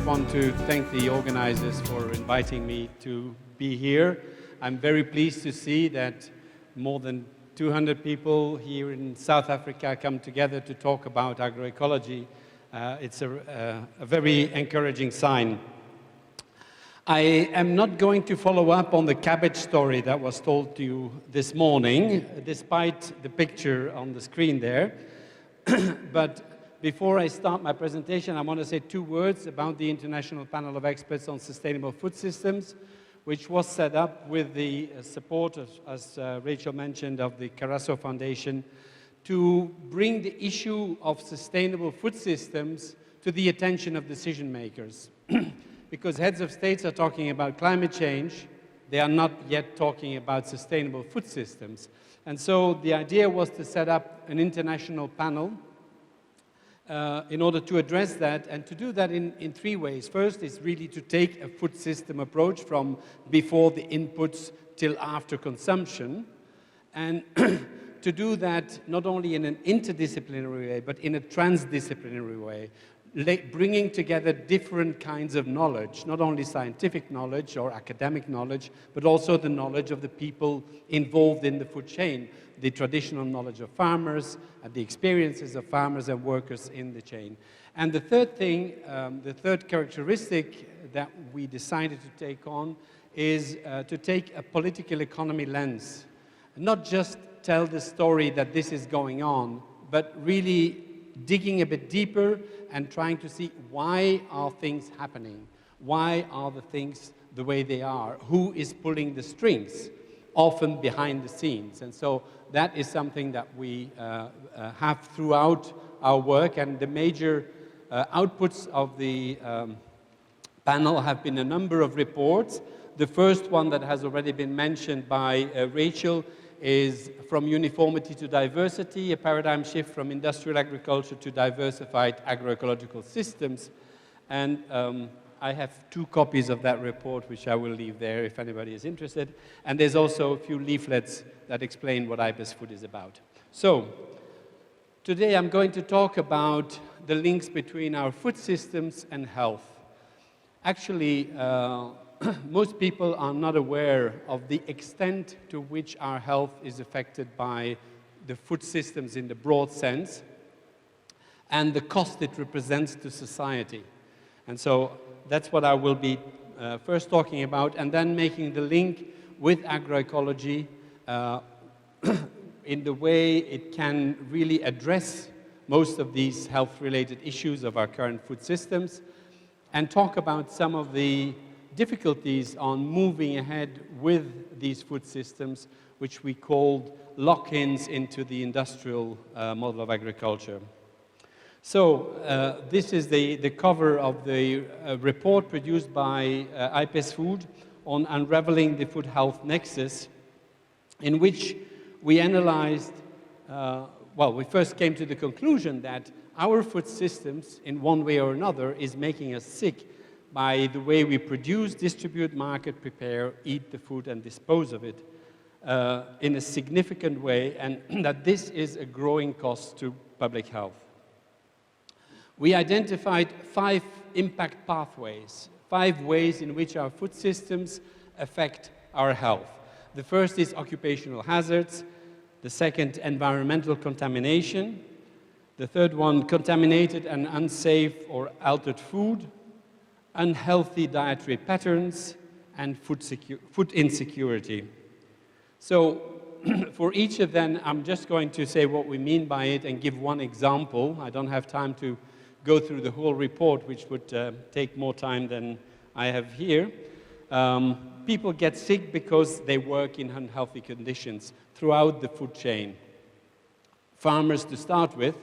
want to thank the organizers for inviting me to be here. I'm very pleased to see that more than 200 people here in South Africa come together to talk about agroecology. It's a very encouraging sign. I am not going to follow up on the cabbage story that was told to you this morning, despite the picture on the screen there. But before I start my presentation, I want to say 2 words about the International Panel of Experts on Sustainable Food Systems, which was set up with the support, as Rachel mentioned, of the Carasso Foundation, to bring the issue of sustainable food systems to the attention of decision makers. Because heads of states are talking about climate change, they are not yet talking about sustainable food systems. And so the idea was to set up an international panel in order to address that, and to do that in 3 ways. First is really to take a food system approach from before the inputs till after consumption, and to do that not only in an interdisciplinary way, but in a transdisciplinary way, bringing together different kinds of knowledge, not only scientific knowledge or academic knowledge, but also the knowledge of the people involved in the food chain, the traditional knowledge of farmers, and the experiences of farmers and workers in the chain. And the third thing, the third characteristic that we decided to take on is to take a political economy lens. Not just tell the story that this is going on, but really digging a bit deeper and trying to see why are things happening? Why are the things the way they are? Who is pulling the strings? Often behind the scenes. And so that is something that we have throughout our work, and the major outputs of the panel have been a number of reports. The first one that has already been mentioned by Rachel is From Uniformity to Diversity, a paradigm shift from industrial agriculture to diversified agroecological systems. And I have 2 copies of that report, which I will leave there if anybody is interested. And there's also a few leaflets that explain what IPES Food is about. So, today I'm going to talk about the links between our food systems and health. Actually, most people are not aware of the extent to which our health is affected by the food systems in the broad sense, and the cost it represents to society. And so that's what I will be first talking about, and then making the link with agroecology in the way it can really address most of these health-related issues of our current food systems, and talk about some of the difficulties on moving ahead with these food systems, which we called lock-ins into the industrial model of agriculture. So this is the cover of the report produced by IPES Food on unraveling the food health nexus, in which we analyzed, well, we first came to the conclusion that our food systems, in one way or another, is making us sick by the way we produce, distribute, market, prepare, eat the food, and dispose of it in a significant way, and that this is a growing cost to public health. We identified 5 impact pathways, 5 ways in which our food systems affect our health. The first is occupational hazards, the second, environmental contamination, the third one, contaminated and unsafe or altered food, unhealthy dietary patterns, and food insecurity. So for each of them, I'm just going to say what we mean by it and give one example. I don't have time to go through the whole report, which would take more time than I have here. People get sick because they work in unhealthy conditions throughout the food chain. Farmers to start with,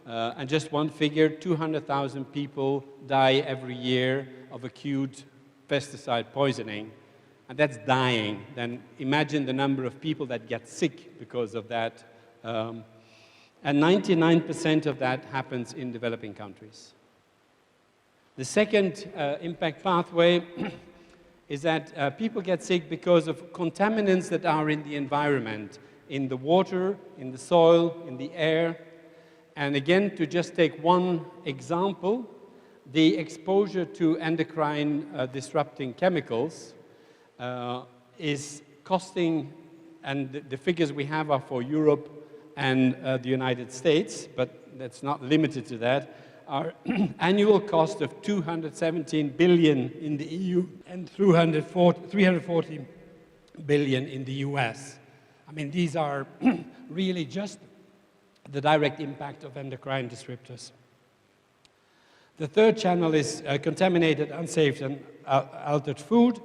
and just one figure, 200,000 people die every year of acute pesticide poisoning, and that's dying. Then imagine the number of people that get sick because of that. And 99% of that happens in developing countries. The second impact pathway is that people get sick because of contaminants that are in the environment, in the water, in the soil, in the air. And again, to just take one example, the exposure to endocrine disrupting chemicals is costing, and the figures we have are for Europe and the United States, but that's not limited to that, our annual cost of 217 billion in the EU and 340 billion in the US. I mean, these are really just the direct impact of endocrine disruptors. The third channel is contaminated, unsafe, and altered food,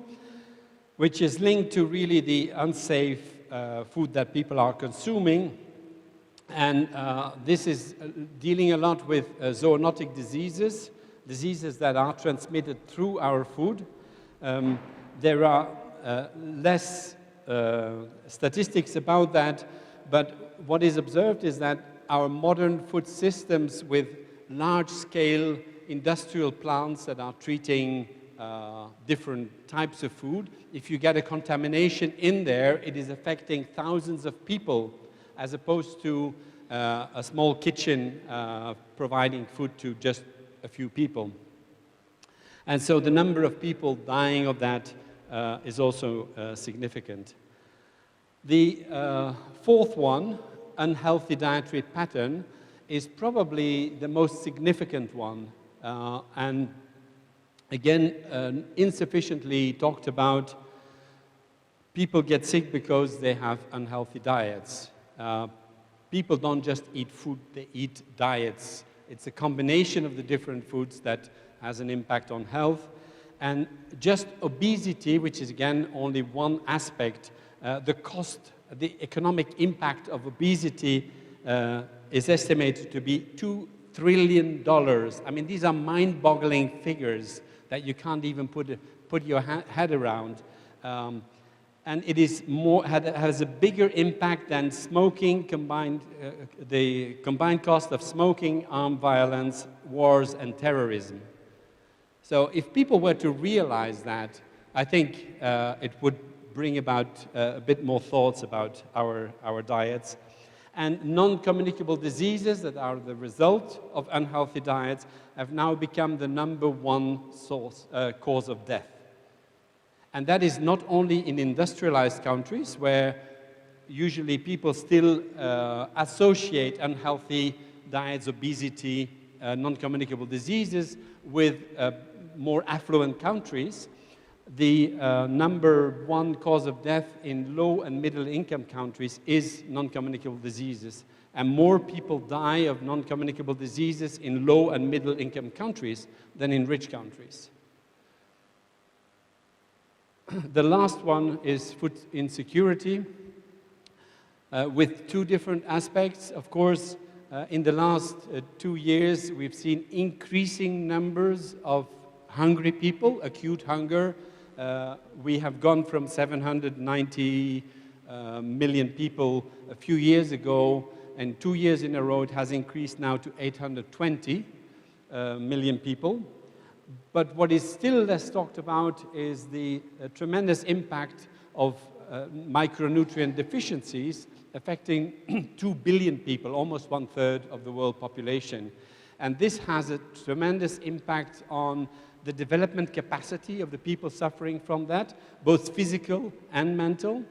which is linked to really the unsafe food that people are consuming. And this is dealing a lot with zoonotic diseases, diseases that are transmitted through our food. There are less statistics about that, but what is observed is that our modern food systems with large-scale industrial plants that are treating different types of food, if you get a contamination in there, it is affecting thousands of people, as opposed to a small kitchen providing food to just a few people. And so the number of people dying of that is also significant. The fourth one, unhealthy dietary pattern, is probably the most significant one. And again, insufficiently talked about. People get sick because they have unhealthy diets. People don't just eat food, they eat diets. It's a combination of the different foods that has an impact on health. And just obesity, which is again only one aspect, the cost, the economic impact of obesity is estimated to be $2 trillion. I mean, these are mind-boggling figures that you can't even put your head around. And it is has a bigger impact than smoking the combined cost of smoking, armed violence, wars, and terrorism. So if people were to realize that, I think it would bring about a bit more thoughts about our diets. And non-communicable diseases that are the result of unhealthy diets have now become the #1 cause of death. And that is not only in industrialized countries, where usually people still associate unhealthy diets, obesity, non-communicable diseases with more affluent countries. The #1 cause of death in low and middle income countries is non-communicable diseases. And more people die of non-communicable diseases in low and middle income countries than in rich countries. The last one is food insecurity, with two different aspects. Of course, in the last 2 years, we've seen increasing numbers of hungry people, acute hunger. We have gone from 790 million people a few years ago, and 2 years in a row it has increased now to 820 million people. But what is still less talked about is the tremendous impact of micronutrient deficiencies affecting 2 billion people, almost 1/3 of the world population. And this has a tremendous impact on the development capacity of the people suffering from that, both physical and mental,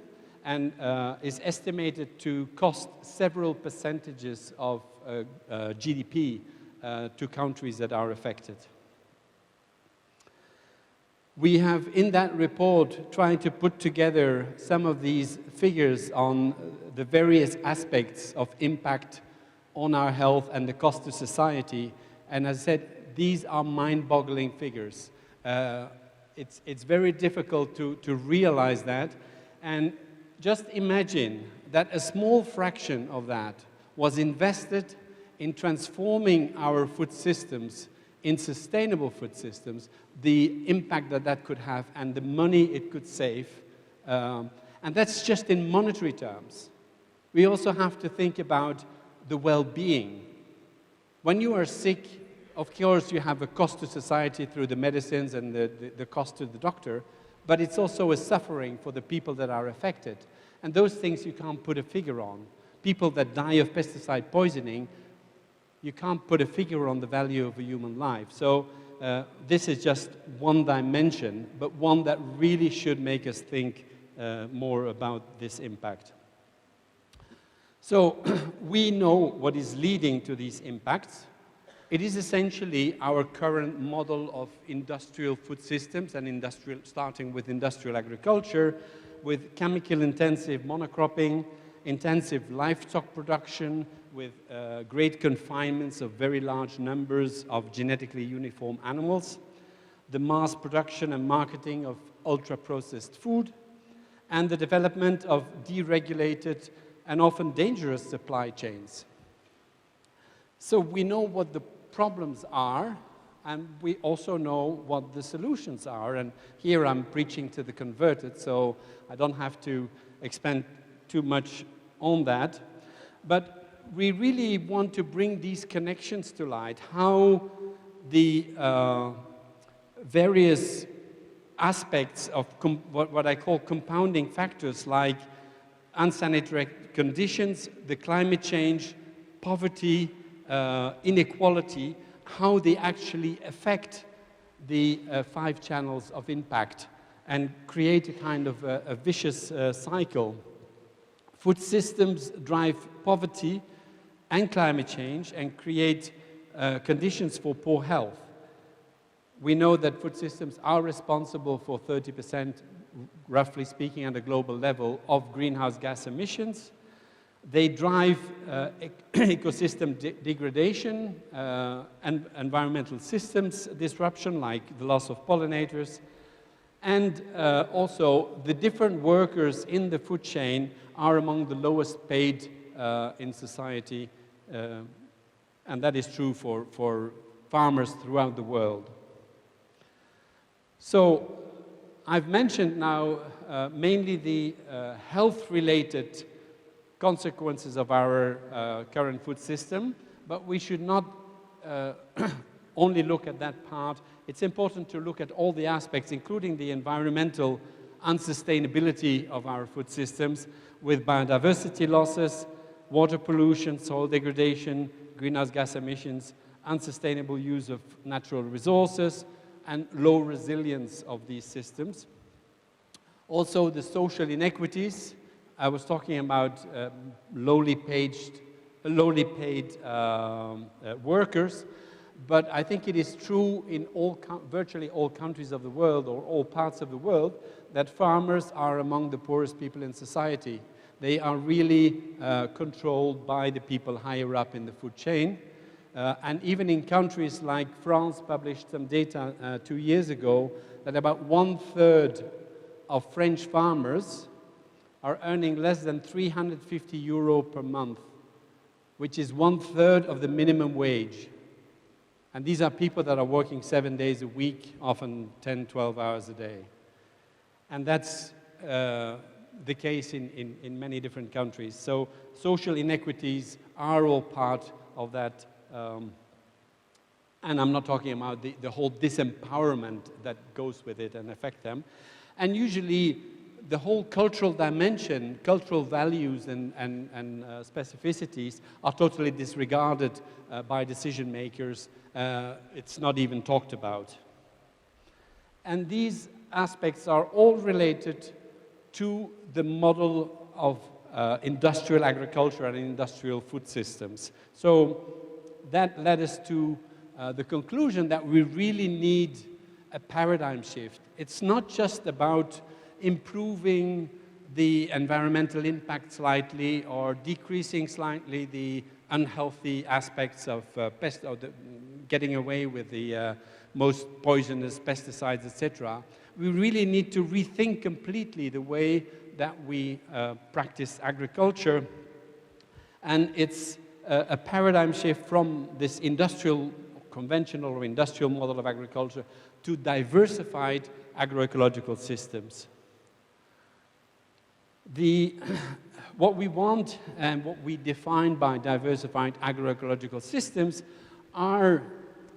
and is estimated to cost several percentages of GDP to countries that are affected. We have, in that report, tried to put together some of these figures on the various aspects of impact on our health and the cost to society. And as I said, these are mind-boggling figures. It's very difficult to realize that. And just imagine that a small fraction of that was invested in transforming our food systems in sustainable food systems, the impact that that could have and the money it could save. And that's just in monetary terms. We also have to think about the well-being. When you are sick, of course, you have a cost to society through the medicines and the cost to the doctor, but it's also a suffering for the people that are affected. And those things you can't put a figure on. People that die of pesticide poisoning, you can't put a figure on the value of a human life. So this is just one dimension, but one that really should make us think more about this impact. So we know what is leading to these impacts. It is essentially our current model of industrial food systems and starting with industrial agriculture, with chemical-intensive monocropping, intensive livestock production, with great confinements of very large numbers of genetically uniform animals, the mass production and marketing of ultra-processed food, and the development of deregulated and often dangerous supply chains. So we know what the problems are, and we also know what the solutions are. And here I'm preaching to the converted, so I don't have to expand too much on that. But we really want to bring these connections to light, how the various aspects of what I call compounding factors, like unsanitary conditions, the climate change, poverty, inequality, how they actually affect the 5 channels of impact and create a kind of a vicious cycle. Food systems drive poverty and climate change and create conditions for poor health. We know that food systems are responsible for 30%, roughly speaking, at a global level of greenhouse gas emissions. They drive ecosystem degradation and environmental systems disruption, like the loss of pollinators. And also, the different workers in the food chain are among the lowest paid in society, and that is true for farmers throughout the world. So, I've mentioned now mainly the health-related consequences of our current food system, but we should not only look at that part. It's important to look at all the aspects, including the environmental unsustainability of our food systems, with biodiversity losses, water pollution, soil degradation, greenhouse gas emissions, unsustainable use of natural resources, and low resilience of these systems. Also, the social inequities. I was talking about lowly paid workers, but I think it is true in virtually all countries of the world, or all parts of the world, that farmers are among the poorest people in society. They are really controlled by the people higher up in the food chain. And even in countries like France published some data 2 years ago that about 1/3 of French farmers are earning less than 350 euro per month, which is 1/3 of the minimum wage. And these are people that are working 7 days a week, often 10, 12 hours a day. And that's the case in many different countries. So social inequities are all part of that. And I'm not talking about the whole disempowerment that goes with it and affect them. And usually the whole cultural dimension, cultural values and specificities are totally disregarded by decision makers. It's not even talked about. And these aspects are all related to the model of industrial agriculture and industrial food systems. So that led us to the conclusion that we really need a paradigm shift. It's not just about improving the environmental impact slightly or decreasing slightly the unhealthy aspects of getting away with the most poisonous pesticides, etc. We really need to rethink completely the way that we practice agriculture, and it's a paradigm shift from this conventional or industrial model of agriculture to diversified agroecological systems. What we want and what we define by diversified agroecological systems are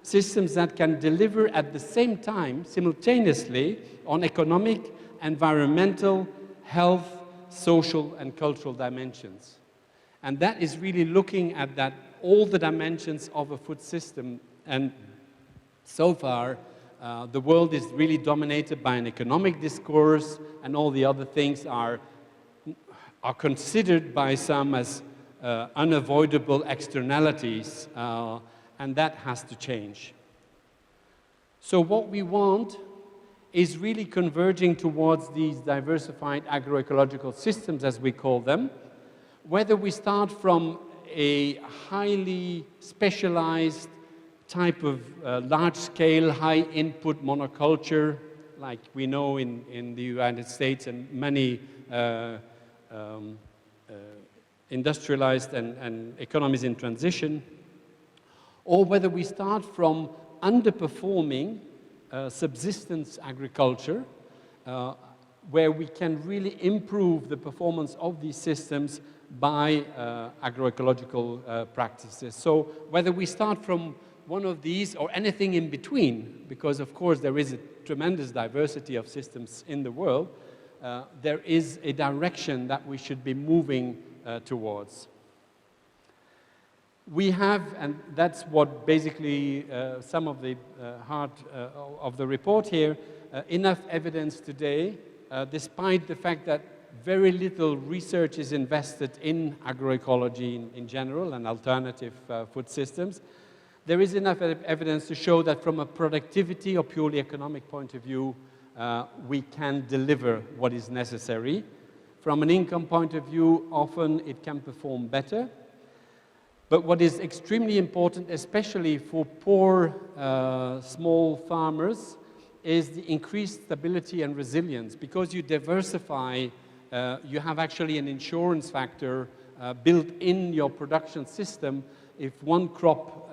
systems that can deliver at the same time, simultaneously, on economic, environmental, health, social, and cultural dimensions. And that is really looking at all the dimensions of a food system. And So far, the world is really dominated by an economic discourse, and all the other things are considered by some as unavoidable externalities, and that has to change. So what we want is really converging towards these diversified agroecological systems, as we call them, whether we start from a highly specialized type of large-scale, high-input monoculture, like we know in the United States and many industrialized and economies in transition, or whether we start from underperforming subsistence agriculture, where we can really improve the performance of these systems by agroecological practices. So whether we start from one of these or anything in between, because of course there is a tremendous diversity of systems in the world, there is a direction that we should be moving towards. We have, and that's what basically some of the heart of the report here, enough evidence today, despite the fact that very little research is invested in agroecology in general and alternative food systems. There is enough evidence to show that from a productivity or purely economic point of view, we can deliver what is necessary. From an income point of view, often it can perform better. But what is extremely important, especially for poor small farmers, is the increased stability and resilience. Because you diversify, you have actually an insurance factor built in your production system. If one crop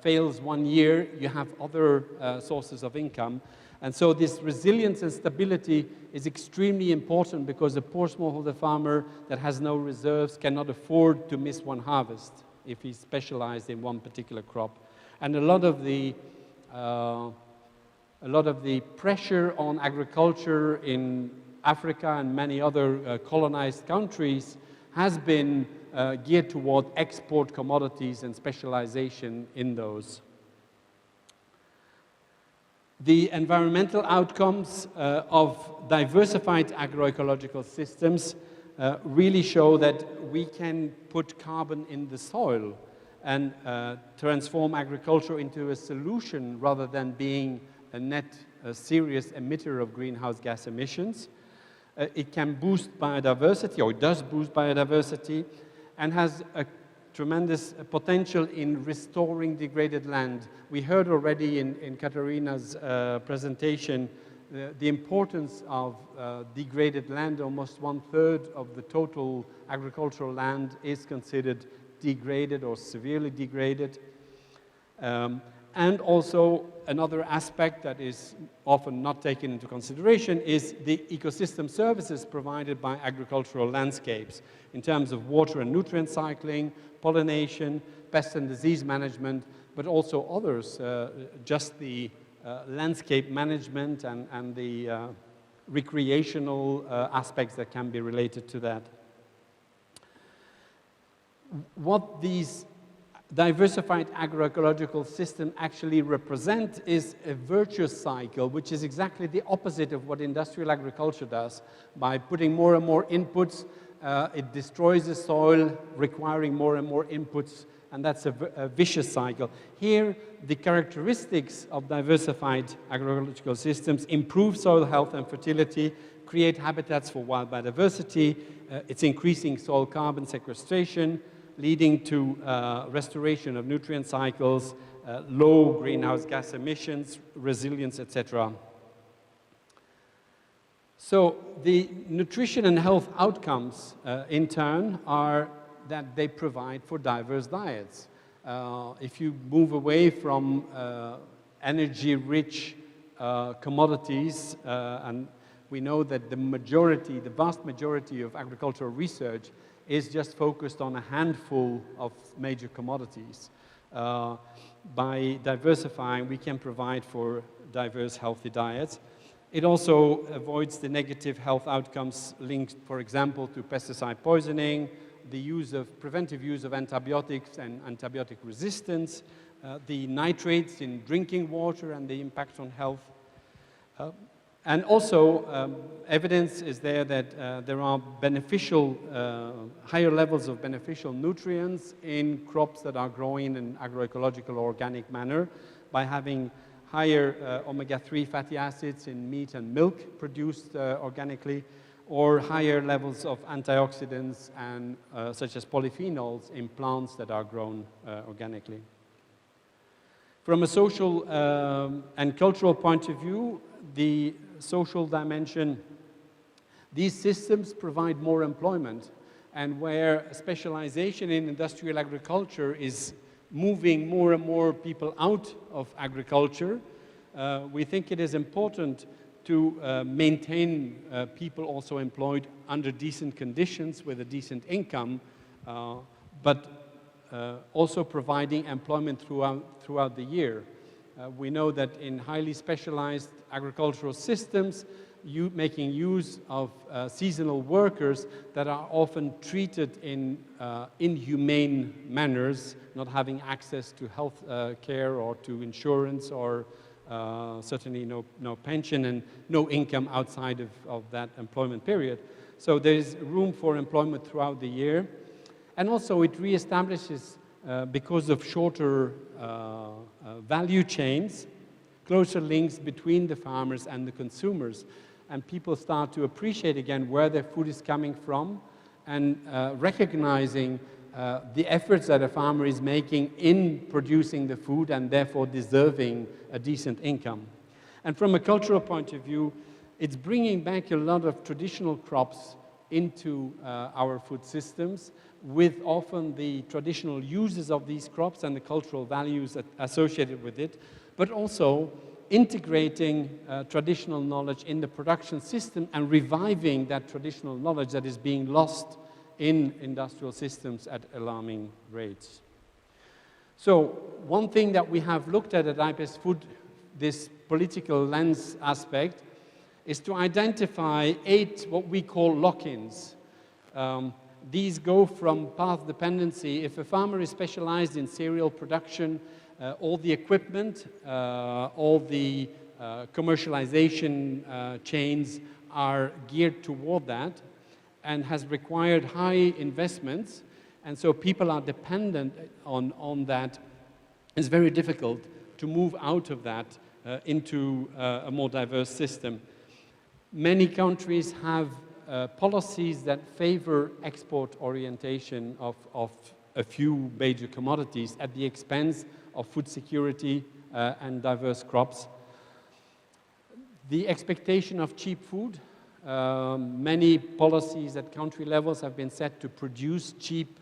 fails 1 year, you have other sources of income. And so this resilience and stability is extremely important, because a poor smallholder farmer that has no reserves cannot afford to miss one harvest if he's specialized in one particular crop. And a lot of the pressure on agriculture in Africa and many other colonized countries has been geared toward export commodities and specialization in those. The environmental outcomes of diversified agroecological systems really show that we can put carbon in the soil and transform agriculture into a solution rather than being a net serious emitter of greenhouse gas emissions. It can boost biodiversity, or it does boost biodiversity, and has a tremendous potential in restoring degraded land. We heard already in Katarina's presentation the importance of degraded land. Almost 1/3 of the total agricultural land is considered degraded or severely degraded. And also another aspect that is often not taken into consideration is the ecosystem services provided by agricultural landscapes in terms of water and nutrient cycling, pollination, pest and disease management, but also others, just the landscape management and the recreational aspects that can be related to that. What these diversified agroecological system actually represent is a virtuous cycle, which is exactly the opposite of what industrial agriculture does. By putting more and more inputs, it destroys the soil, requiring more and more inputs, and that's a vicious cycle. Here, the characteristics of diversified agroecological systems improve soil health and fertility, create habitats for wild biodiversity, it's increasing soil carbon sequestration, leading to restoration of nutrient cycles, low greenhouse gas emissions, resilience, etc. So the nutrition and health outcomes, in turn, are that they provide for diverse diets. If you move away from energy-rich commodities, and we know that the vast majority of agricultural research is just focused on a handful of major commodities. By diversifying, we can provide for diverse, healthy diets. It also avoids the negative health outcomes linked, for example, to pesticide poisoning, the preventive use of antibiotics and antibiotic resistance, the nitrates in drinking water and the impact on health. And also, evidence is there that there are beneficial, higher levels of beneficial nutrients in crops that are growing in agroecological organic manner by having higher omega-3 fatty acids in meat and milk produced organically, or higher levels of antioxidants and such as polyphenols in plants that are grown organically. From a social and cultural point of view, the social dimension, these systems provide more employment, and where specialization in industrial agriculture is moving more and more people out of agriculture, we think it is important to maintain people also employed under decent conditions with a decent income, but also providing employment throughout the year. We know that in highly specialized agricultural systems, making use of seasonal workers that are often treated in inhumane manners, not having access to health care or to insurance, or certainly no pension and no income outside of that employment period. So there's room for employment throughout the year. And also it reestablishes, because of shorter value chains, closer links between the farmers and the consumers. And people start to appreciate again where their food is coming from, and recognizing the efforts that a farmer is making in producing the food and therefore deserving a decent income. And from a cultural point of view, it's bringing back a lot of traditional crops into our food systems, with often the traditional uses of these crops and the cultural values associated with it, but also integrating traditional knowledge in the production system and reviving that traditional knowledge that is being lost in industrial systems at alarming rates. So one thing that we have looked at IPES Food, this political lens aspect, is to identify 8 what we call lock-ins. These go from path dependency. If a farmer is specialized in cereal production, all the equipment, all the commercialization chains are geared toward that and has required high investments, and so people are dependent on that. It's very difficult to move out of that into a more diverse system. Many countries have policies that favor export orientation of a few major commodities at the expense of food security and diverse crops. The expectation of cheap food, many policies at country levels have been set to produce cheap,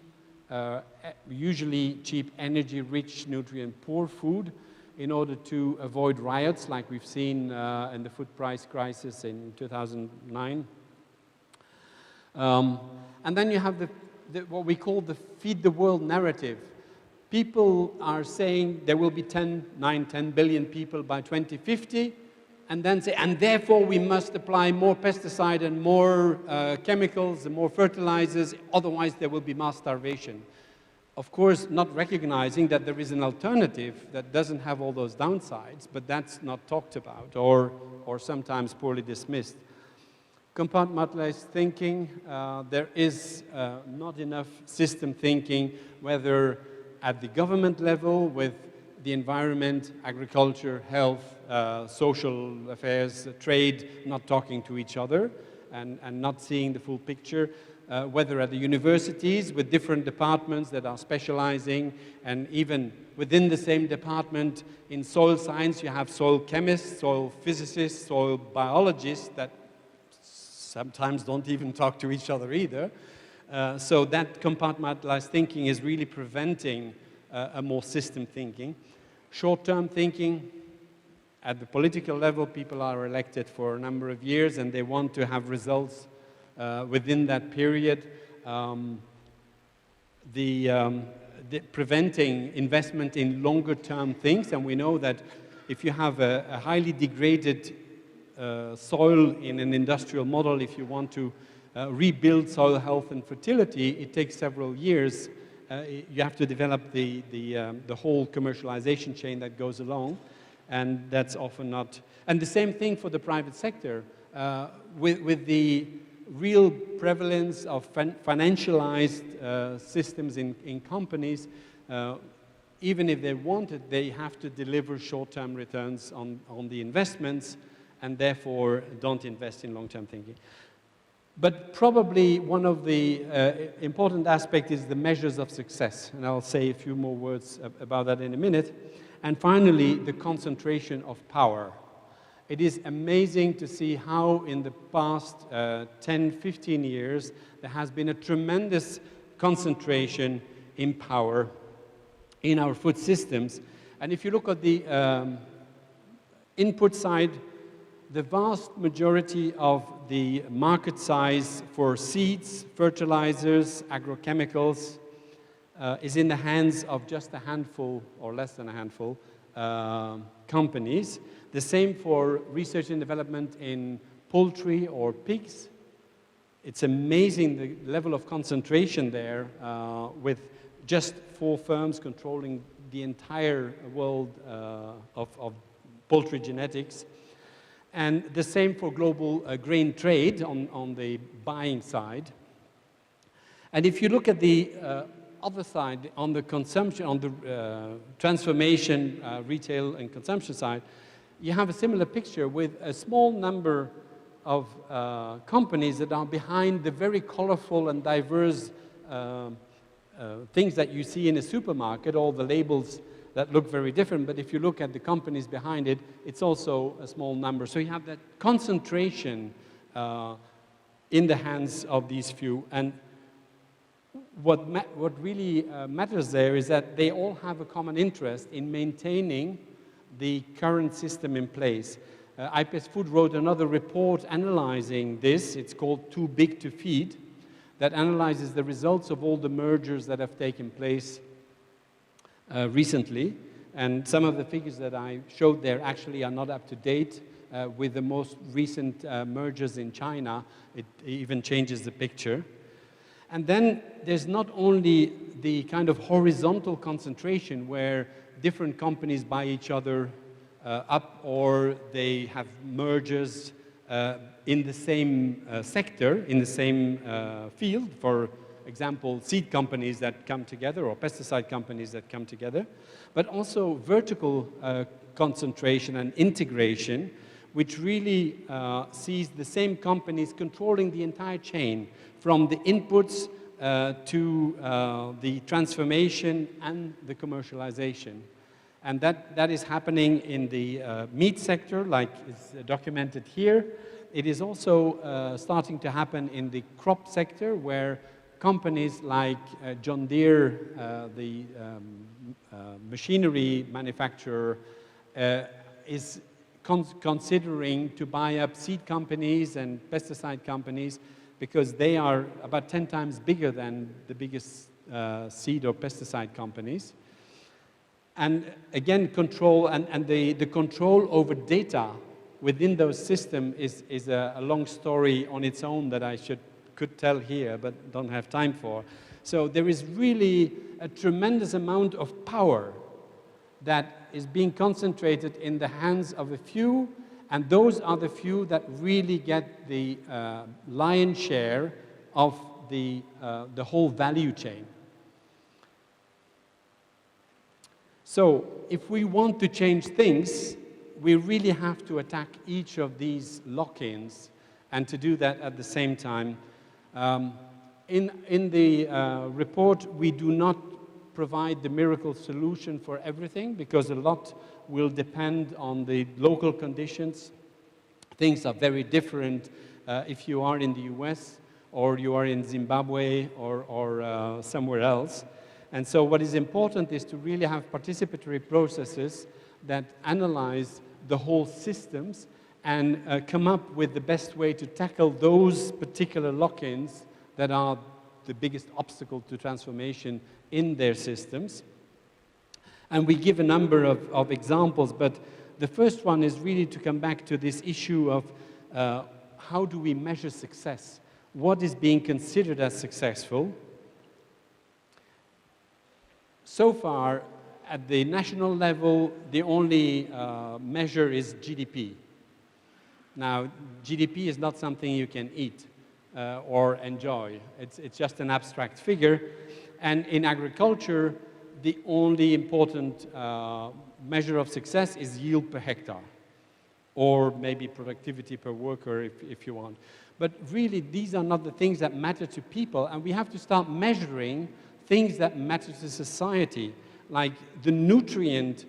usually cheap energy-rich, nutrient-poor food in order to avoid riots like we've seen in the food price crisis in 2009. And then you have what we call the feed the world narrative. People are saying there will be 10 billion people by 2050, and then say, and therefore we must apply more pesticide and more chemicals and more fertilizers, otherwise there will be mass starvation. Of course, not recognizing that there is an alternative that doesn't have all those downsides, but that's not talked about or sometimes poorly dismissed. Compartmentalized thinking, there is not enough system thinking, whether at the government level with the environment, agriculture, health, social affairs, trade, not talking to each other and not seeing the full picture, whether at the universities with different departments that are specializing, and even within the same department in soil science you have soil chemists, soil physicists, soil biologists that sometimes don't even talk to each other either. So that compartmentalized thinking is really preventing a more system thinking. Short-term thinking, at the political level, people are elected for a number of years and they want to have results within that period. Preventing investment in longer-term things, and we know that if you have a highly degraded soil in an industrial model, if you want to rebuild soil health and fertility, it takes several years, you have to develop the whole commercialization chain that goes along, and that's often not. And the same thing for the private sector. With the real prevalence of financialized systems in companies, even if they want it, they have to deliver short-term returns on the investments, and therefore don't invest in long-term thinking. But probably one of the important aspects is the measures of success, and I'll say a few more words about that in a minute. And finally, the concentration of power. It is amazing to see how in the past 10, 15 years, there has been a tremendous concentration in power in our food systems. And if you look at the input side, the vast majority of the market size for seeds, fertilizers, agrochemicals is in the hands of just a handful, or less than a handful, companies. The same for research and development in poultry or pigs. It's amazing the level of concentration there with just 4 firms controlling the entire world of poultry genetics. And the same for global grain trade on the buying side. And if you look at the other side, on the consumption, on the transformation, retail and consumption side, you have a similar picture with a small number of companies that are behind the very colorful and diverse things that you see in a supermarket, all the labels that look very different, but if you look at the companies behind it, it's also a small number. So you have that concentration in the hands of these few. And what really matters there is that they all have a common interest in maintaining the current system in place. IPS Food wrote another report analyzing this. It's called Too Big to Feed, that analyzes the results of all the mergers that have taken place recently. And some of the figures that I showed there actually are not up to date. With the most recent mergers in China, it even changes the picture. And then there's not only the kind of horizontal concentration where different companies buy each other up, or they have mergers in the same sector, in the same field. For example, seed companies that come together, or pesticide companies that come together, but also vertical concentration and integration, which really sees the same companies controlling the entire chain, from the inputs to the transformation and the commercialization. And that is happening in the meat sector, like is documented here. It is also starting to happen in the crop sector, where companies like John Deere, the machinery manufacturer, is considering to buy up seed companies and pesticide companies, because they are about 10 times bigger than the biggest seed or pesticide companies. And again, control and the control over data within those systems is a long story on its own that I could tell here, but don't have time for. So there is really a tremendous amount of power that is being concentrated in the hands of a few, and those are the few that really get the lion's share of the whole value chain. So if we want to change things, we really have to attack each of these lock-ins, and to do that at the same time. In the report, we do not provide the miracle solution for everything, because a lot will depend on the local conditions. Things are very different if you are in the US, or you are in Zimbabwe, or somewhere else. And so what is important is to really have participatory processes that analyze the whole systems and come up with the best way to tackle those particular lock-ins that are the biggest obstacle to transformation in their systems. And we give a number of examples, but the first one is really to come back to this issue of how do we measure success? What is being considered as successful? So far, at the national level, the only measure is GDP. Now, GDP is not something you can eat or enjoy. It's just an abstract figure. And in agriculture, the only important measure of success is yield per hectare, or maybe productivity per worker if you want. But really, these are not the things that matter to people, and we have to start measuring things that matter to society, like the nutrient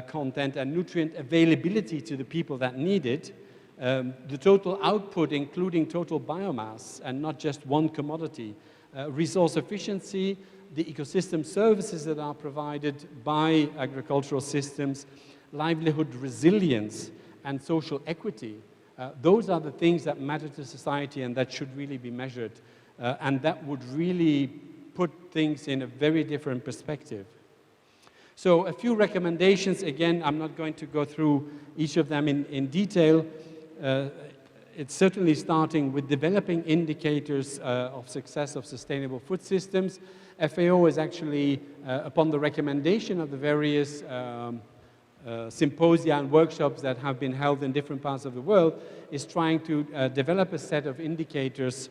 content and nutrient availability to the people that need it, the total output, including total biomass, and not just one commodity, resource efficiency, the ecosystem services that are provided by agricultural systems, livelihood resilience, and social equity. Those are the things that matter to society and that should really be measured. And that would really put things in a very different perspective. So a few recommendations. Again, I'm not going to go through each of them in detail. It's certainly starting with developing indicators of success of sustainable food systems. FAO is actually, upon the recommendation of the various symposia and workshops that have been held in different parts of the world, is trying to develop a set of indicators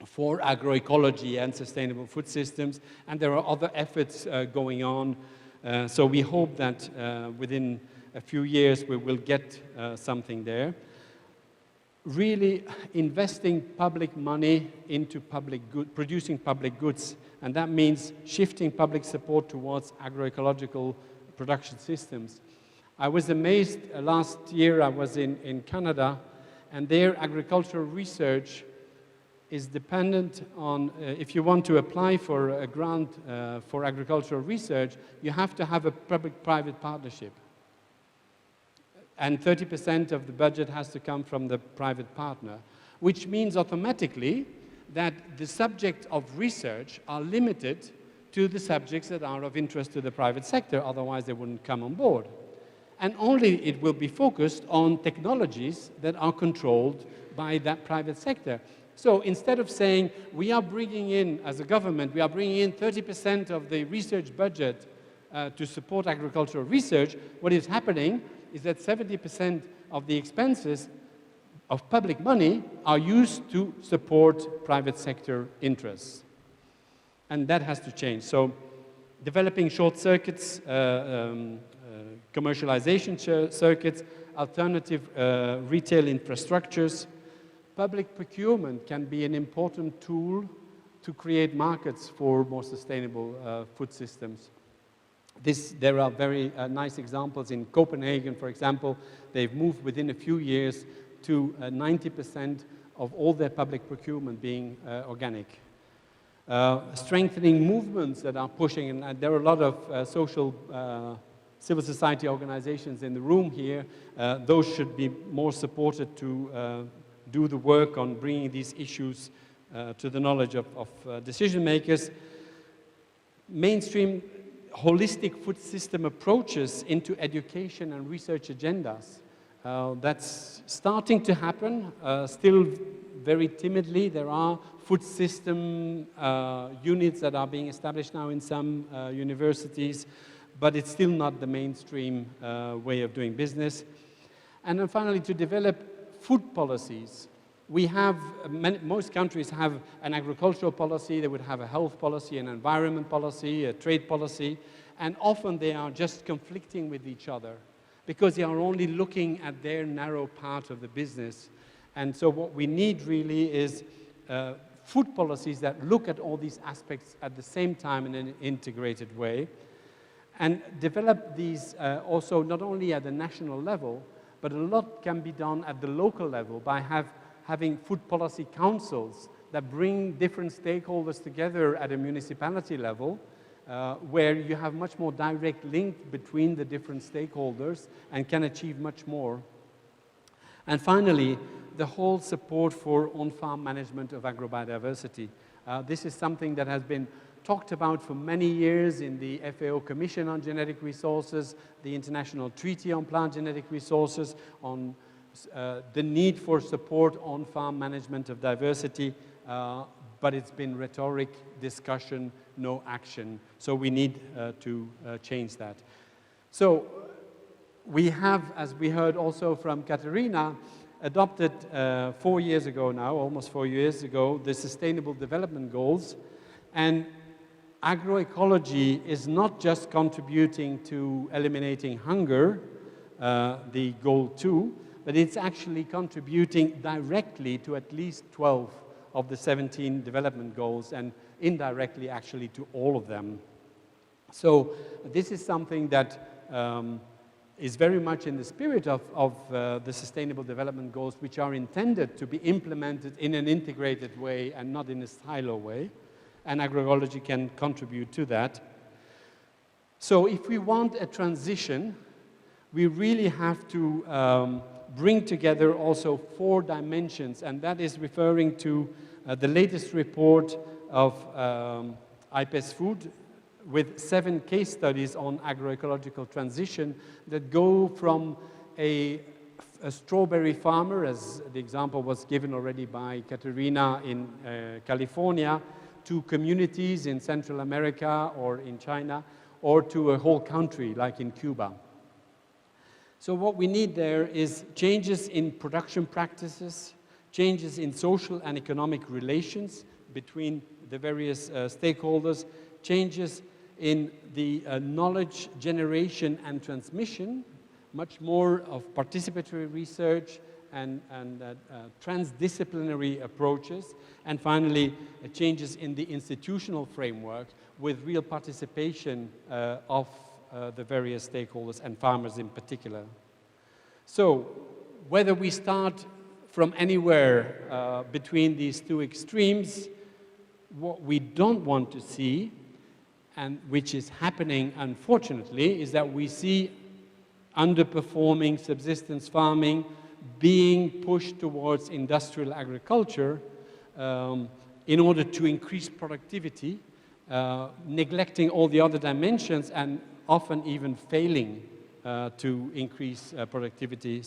for agroecology and sustainable food systems, and there are other efforts going on. So we hope that within a few years we will get something there. Really investing public money into producing public goods, and that means shifting public support towards agroecological production systems. I was amazed, last year I was in Canada, and their agricultural research is dependent on, if you want to apply for a grant for agricultural research, you have to have a public-private partnership. And 30% of the budget has to come from the private partner, which means automatically that the subjects of research are limited to the subjects that are of interest to the private sector, otherwise they wouldn't come on board. And only it will be focused on technologies that are controlled by that private sector. So instead of saying, we are bringing in, as a government, we are bringing in 30% of the research budget to support agricultural research, what is happening is that 70% of the expenses of public money are used to support private sector interests. And that has to change. So developing short circuits, commercialization circuits, alternative retail infrastructures. Public procurement can be an important tool to create markets for more sustainable food systems. There are very nice examples in Copenhagen, for example. They've moved within a few years to 90% of all their public procurement being organic. Strengthening movements that are pushing, and there are a lot of civil society organizations in the room here. Those should be more supported to do the work on bringing these issues to the knowledge of decision makers. Mainstream holistic food system approaches into education and research agendas. That's starting to happen, still very timidly. There are food system units that are being established now in some universities, but it's still not the mainstream way of doing business. And then finally, to develop food policies. We have, most countries have an agricultural policy, they would have a health policy, an environment policy, a trade policy, and often they are just conflicting with each other because they are only looking at their narrow part of the business. And so what we need really is food policies that look at all these aspects at the same time in an integrated way, and develop these also not only at the national level, but a lot can be done at the local level by having food policy councils that bring different stakeholders together at a municipality level, where you have much more direct link between the different stakeholders and can achieve much more. And finally, the whole support for on-farm management of agrobiodiversity. This is something that has been talked about for many years in the FAO Commission on Genetic Resources, the International Treaty on Plant Genetic Resources, on the need for support on farm management of diversity. but it's been rhetoric, discussion, no action. So we need to change that. So we have, as we heard also from Katerina, adopted 4 years ago now, almost 4 years ago, the Sustainable Development Goals. And agroecology is not just contributing to eliminating hunger, the goal 2, but it's actually contributing directly to at least 12 of the 17 development goals, and indirectly actually to all of them. So this is something that is very much in the spirit of the Sustainable Development Goals, which are intended to be implemented in an integrated way and not in a silo way. And agroecology can contribute to that. So if we want a transition, we really have to bring together also 4 dimensions, and that is referring to the latest report of IPES Food with 7 case studies on agroecological transition that go from a strawberry farmer, as the example was given already by Katerina in California, to communities in Central America or in China, or to a whole country like in Cuba. So what we need there is changes in production practices, changes in social and economic relations between the various stakeholders, changes in the knowledge generation and transmission, much more of participatory research and transdisciplinary approaches, and finally, changes in the institutional framework with real participation of the various stakeholders and farmers in particular. So, whether we start from anywhere between these 2 extremes, what we don't want to see, and which is happening unfortunately, is that we see underperforming subsistence farming being pushed towards industrial agriculture in order to increase productivity, neglecting all the other dimensions and often even failing to increase productivity,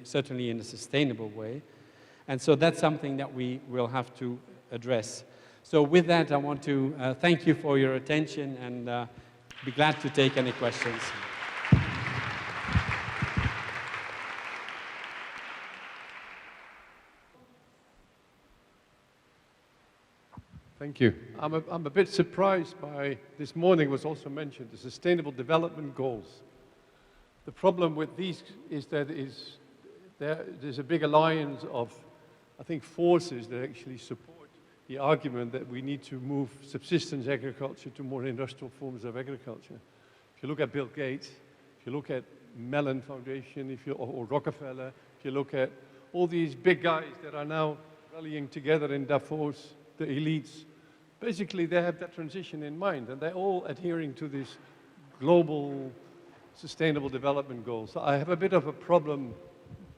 certainly in a sustainable way. And so that's something that we will have to address. So with that, I want to thank you for your attention and be glad to take any questions. Thank you. I'm a bit surprised by, this morning was also mentioned, the Sustainable Development Goals. The problem with these is that there's a big alliance of, I think, forces that actually support the argument that we need to move subsistence agriculture to more industrial forms of agriculture. If you look at Bill Gates, if you look at Mellon Foundation, or Rockefeller, if you look at all these big guys that are now rallying together in Davos, the elites, basically they have that transition in mind, and they're all adhering to this global sustainable development goals. So I have a bit of a problem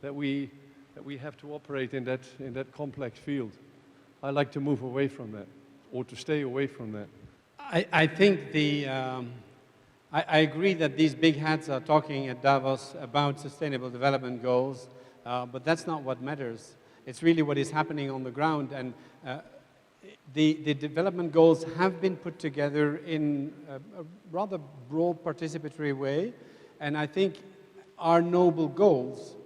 that we have to operate in that complex field. I like to move away from that, or to stay away from that. I think I agree that these big hats are talking at Davos about sustainable development goals, but that's not what matters. It's really what is happening on the ground, and the development goals have been put together in a rather broad participatory way, and I think are noble goals.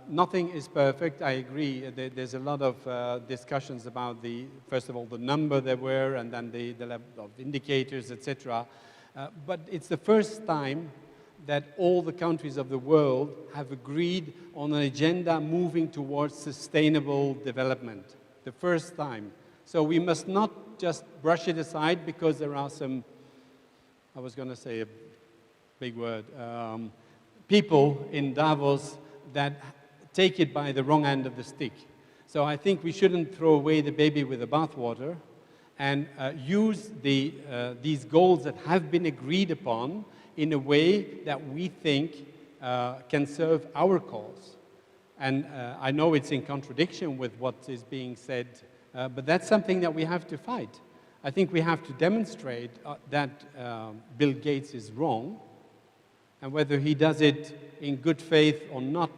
Nothing is perfect, I agree. There's a lot of discussions about first of all, the number there were, and then the level of indicators, etc. But it's the first time that all the countries of the world have agreed on an agenda moving towards sustainable development. The first time. So we must not just brush it aside because there are some, I was going to say a big word, people in Davos that take it by the wrong end of the stick. So I think we shouldn't throw away the baby with the bathwater and use these goals that have been agreed upon in a way that we think can serve our cause. And I know it's in contradiction with what is being said, but that's something that we have to fight. I think we have to demonstrate that Bill Gates is wrong, and whether he does it in good faith or not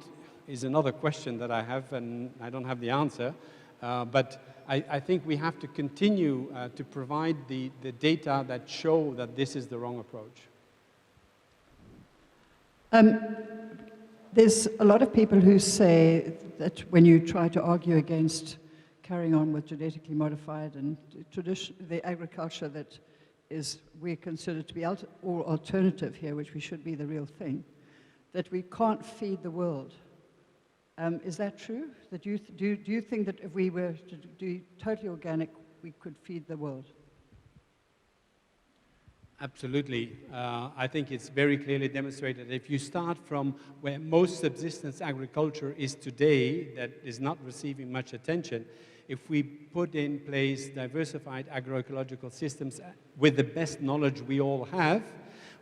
is another question that I have, and I don't have the answer. But I think we have to continue to provide the data that show that this is the wrong approach. There's a lot of people who say that when you try to argue against carrying on with genetically modified and the agriculture that we consider to be or alternative here, which we should be the real thing, that we can't feed the world. Is that true? Do you think that if we were to do totally organic, we could feed the world? Absolutely. I think it's very clearly demonstrated. If you start from where most subsistence agriculture is today, that is not receiving much attention, if we put in place diversified agroecological systems with the best knowledge we all have,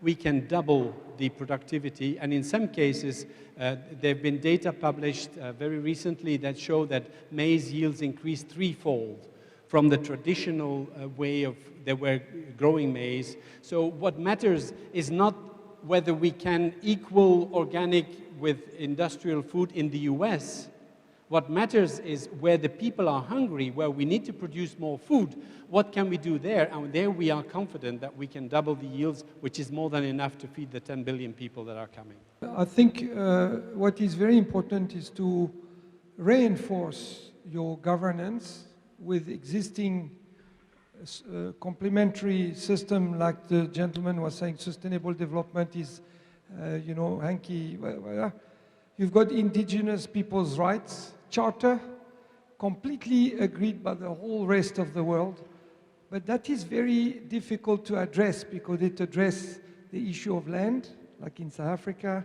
we can double the productivity. And in some cases, there have been data published very recently that show that maize yields increased threefold from the traditional way of they were growing maize. So what matters is not whether we can equal organic with industrial food in the US. What matters is where the people are hungry, where we need to produce more food, what can we do there? And there we are confident that we can double the yields, which is more than enough to feed the 10 billion people that are coming. I think what is very important is to reinforce your governance with existing complementary system, like the gentleman was saying, sustainable development is, hanky. You've got indigenous people's rights charter, completely agreed by the whole rest of the world, but that is very difficult to address because it addresses the issue of land, like in South Africa,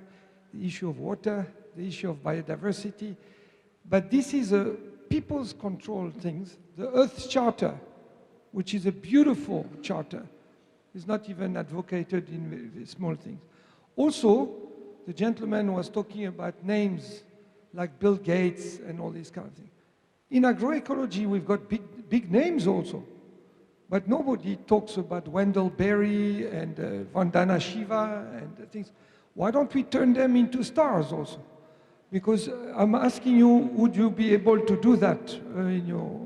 the issue of water, the issue of biodiversity, but this is a people's control things. The Earth Charter, which is a beautiful charter, is not even advocated in very small things. Also, the gentleman was talking about names like Bill Gates and all these kind of things. In agroecology, we've got big names also, but nobody talks about Wendell Berry and Vandana Shiva and things. Why don't we turn them into stars also? Because I'm asking you, would you be able to do that in your...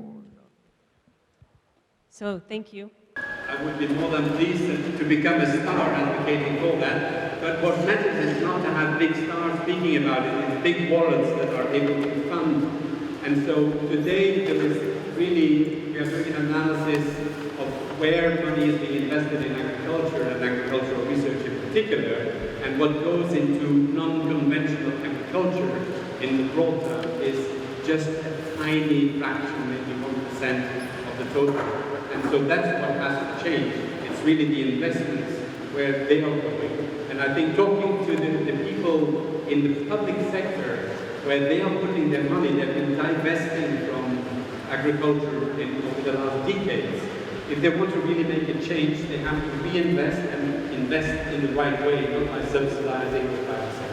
So, thank you. I would be more than pleased to become a star advocating for that. But what matters is not to have big stars speaking about it, it's big wallets that are able to fund. And so today we are doing an analysis of where money is being invested in agriculture and agricultural research in particular, and what goes into non-conventional agriculture in the broad term is just a tiny fraction, maybe 1% of the total. And so that's what has to change. It's really the investments where they are going. And I think talking to the people in the public sector, where they are putting their money, they've been divesting from agriculture over the last decades. If they want to really make a change, they have to reinvest and invest in the right way, not by subsidizing the private sector.